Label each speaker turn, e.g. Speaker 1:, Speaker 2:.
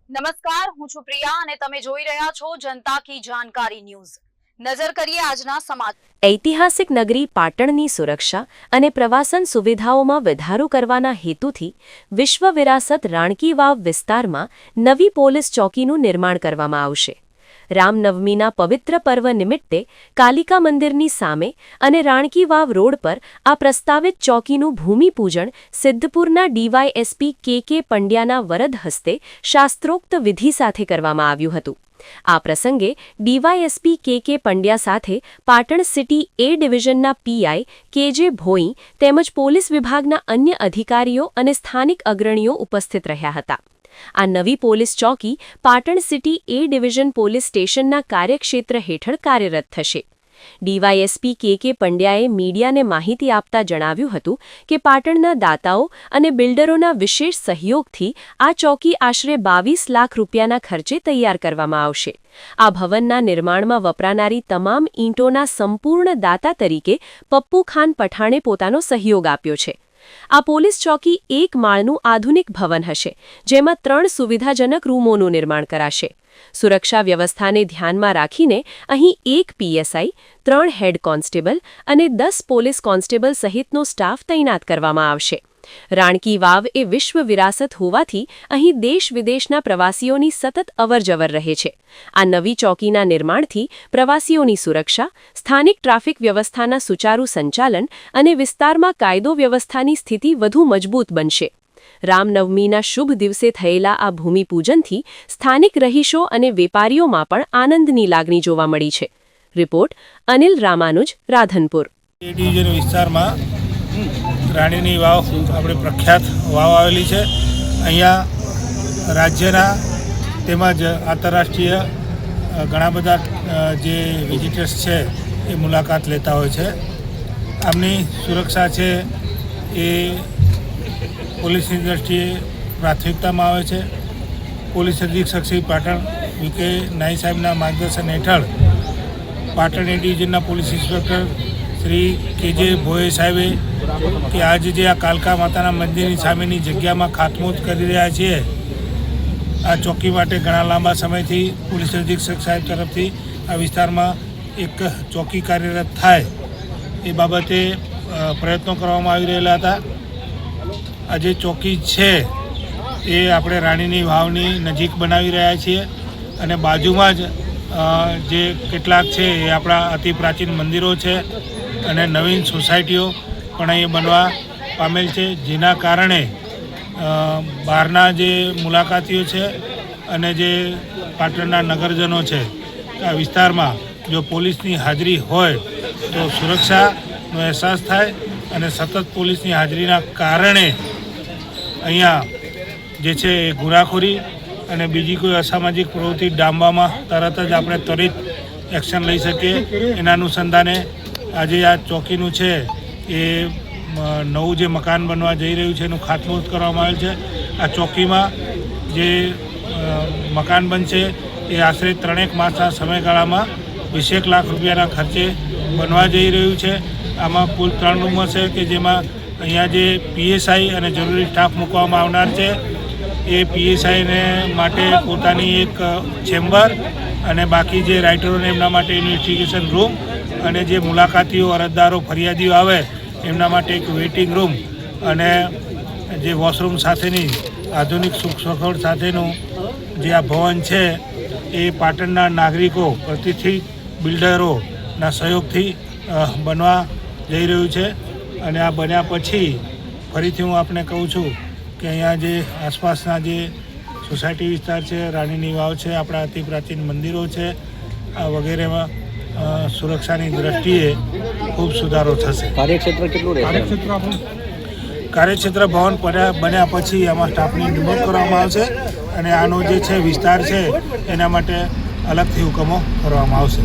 Speaker 1: નમસ્કાર, હું છું પ્રિયા અને તમે જોઈ રહ્યા છો જનતા કી જાણકારી ન્યૂઝ। નજર કરીએ આજના સમાચાર।
Speaker 2: ઐતિહાસિક નગરી પાટણની સુરક્ષા અને પ્રવાસન સુવિધાઓમાં વધારો કરવાના હેતુથી વિશ્વ વિરાસત રાણકી વાવ વિસ્તારમાં નવી પોલીસ ચોકીનું નિર્માણ કરવામાં આવશે। રામનવમીના પવિત્ર પર્વ નિમિત્તે કાલિકા મંદિરની સામે અને રાણકી વાવ રોડ પર આ પ્રસ્તાવિત ચોકીનું ભૂમિપૂજન સિદ્ધપુરના ડીવાયએસપી કે પંડ્યાના વરદ હસ્તે શાસ્ત્રોક્ત વિધિ સાથે કરવામાં આવ્યું હતું। આ પ્રસંગે ડીવાયએસપી કે પંડ્યા સાથે પાટણ સિટી એ ડિવિઝનના પીઆઈ કેજે ભોઈ તેમજ પોલીસ વિભાગના અન્ય અધિકારીઓ અને સ્થાનિક અગ્રણીઓ ઉપસ્થિત રહ્યા હતા। આ નવી પોલીસ ચોકી પાટણ સિટી એ ડિવિઝન પોલીસ સ્ટેશનના કાર્યક્ષેત્ર હેઠળ કાર્યરત થશે। ડીવાયએસપી કે પંડ્યાએ મીડિયાને માહિતી આપતા જણાવ્યું હતું કે પાટણના દાતાઓ અને બિલ્ડરોના વિશેષ સહયોગથી આ ચોકી આશરે 22 લાખ રૂપિયાના ખર્ચે તૈયાર કરવામાં આવશે। આ ભવનના નિર્માણમાં વપરાનારી તમામ ઈંટોના સંપૂર્ણ દાતા તરીકે પપ્પુ ખાન પઠાણે પોતાનો સહયોગ આપ્યો છે। આ પોલીસ ચોકી એક માળનું આધુનિક ભવન હશે, જેમાં 3 સુવિધાજનક રૂમોનું નિર્માણ કરાશે। સુરક્ષા વ્યવસ્થાને ધ્યાનમાં રાખીને અહીં 1 પીએસઆઈ, 3 હેડ કોન્સ્ટેબલ અને 10 પોલીસ કોન્સ્ટેબલ સહિતનો સ્ટાફ તૈનાત કરવામાં આવશે। રાણકી વાવ એ વિશ્વ વિરાસત હોવાથી અહીં દેશ વિદેશના પ્રવાસીઓની સતત અવરજવર રહે છે। આ નવી ચોકીના નિર્માણથી પ્રવાસીઓની સુરક્ષા, સ્થાનિક ટ્રાફિક વ્યવસ્થાના સુચારુ સંચાલન અને વિસ્તારમાં કાયદો વ્યવસ્થાની સ્થિતિ વધુ મજબૂત બનશે। રામનવમીના શુભ દિવસે થયેલા આ ભૂમિપૂજનથી સ્થાનિક રહીશો અને વેપારીઓમાં પણ આનંદની લાગણી જોવા મળી છે। રિપોર્ટ અનિલ રામાનુજ, રાધનપુર।
Speaker 3: રાણીની વાવ આપણે પ્રખ્યાત વાવ આવેલી છે। અહીંયા રાજ્યના તેમજ આંતરરાષ્ટ્રીય ઘણા બધા જે વિઝિટર્સ છે એ મુલાકાત લેતા હોય છે। આમની સુરક્ષા છે એ પોલીસની દ્રષ્ટિએ પ્રાથમિકતામાં આવે છે। પોલીસ અધિક્ષક શ્રી પાટણ વીકે નાઈ સાહેબના માર્ગદર્શન હેઠળ પાટણ એ ડિવિઝનના પોલીસ ઇન્સ્પેક્ટર શ્રી કેજે ભોઈ સાહેબે કે આજે જે આ કાલકા માતાના મંદિરની સામેની જગ્યામાં ખાતમુહૂર્ત કરી રહ્યા છીએ, આ ચોકી માટે ઘણા લાંબા સમયથી પોલીસ અધિક્ષક સાહેબ તરફથી આ વિસ્તારમાં એક ચોકી કાર્યરત થાય એ બાબતે પ્રયત્નો કરવામાં આવી રહેલા હતા। આ જે ચોકી છે એ આપણે રાણીની વાવની નજીક બનાવી રહ્યા છીએ અને બાજુમાં જ જે કેટલાક છે એ આપણા અતિ પ્રાચીન મંદિરો છે અને નવીન સોસાયટીઓ પણ અહીં બનવા પામેલ છે, જેના કારણે બહારના જે મુલાકાતીઓ છે અને જે પાટણના નગરજનો છે આ વિસ્તારમાં જો પોલીસની હાજરી હોય તો સુરક્ષાનો અહેસાસ થાય અને સતત પોલીસની હાજરીના કારણે અહીંયા જે છે એ ગુનાખોરી અને બીજી કોઈ અસામાજિક પ્રવૃત્તિ ડામવામાં તરત જ આપણે ત્વરિત એક્શન લઈ શકીએ। એના અનુસંધાને આજે આ ચોકીનું છે એ નવું જે મકાન બનવા જઈ રહ્યું છે એનું ખાતમુહૂર્ત કરવામાં આવેલ છે। આ ચોકીમાં જે મકાન બનશે એ આશરે 3 માસના સમયગાળામાં 20 લાખ રૂપિયાના ખર્ચે બનવા જઈ રહ્યું છે। આમાં કુલ 3 રૂમ હશે કે જેમાં અહીંયા જે પીએસઆઈ અને જરૂરી સ્ટાફ મૂકવામાં આવનાર છે એ પીએસઆઈને માટે પોતાની એક ચેમ્બર અને બાકી જે રાઇટરોને એમના માટે ઇન્વેસ્ટિગેશન રૂમ અને જે મુલાકાતીઓ, અરજદારો, ફરિયાદીઓ આવે એમના માટે એક વેઇટિંગ રૂમ અને જે વોશરૂમ સાથેની આધુનિક સુખ સગવડ સાથેનું જે આ ભવન છે એ પાટણના નાગરિકો, પ્રતિષ્ઠિત બિલ્ડરોના સહયોગથી બનવા જઈ રહ્યું છે। અને આ બન્યા પછી ફરીથી હું આપને કહું છું કે અહીંયા જે આસપાસના જે સોસાયટી વિસ્તાર છે, રાણીની વાવ છે, આપણા અતિ પ્રાચીન મંદિરો છે, આ વગેરેમાં સુરક્ષાની દ્રષ્ટિએ ખૂબ સુધારો થશે।
Speaker 4: કાર્યક્ષેત્ર કેટલું રહેશે?
Speaker 3: કાર્યક્ષેત્ર ભવન બન્યા પછી આમાં સ્ટાફની નિમણૂક કરવામાં આવશે અને આનો જે છે વિસ્તાર છે એના માટે અલગથી હુકમો કરવામાં આવશે।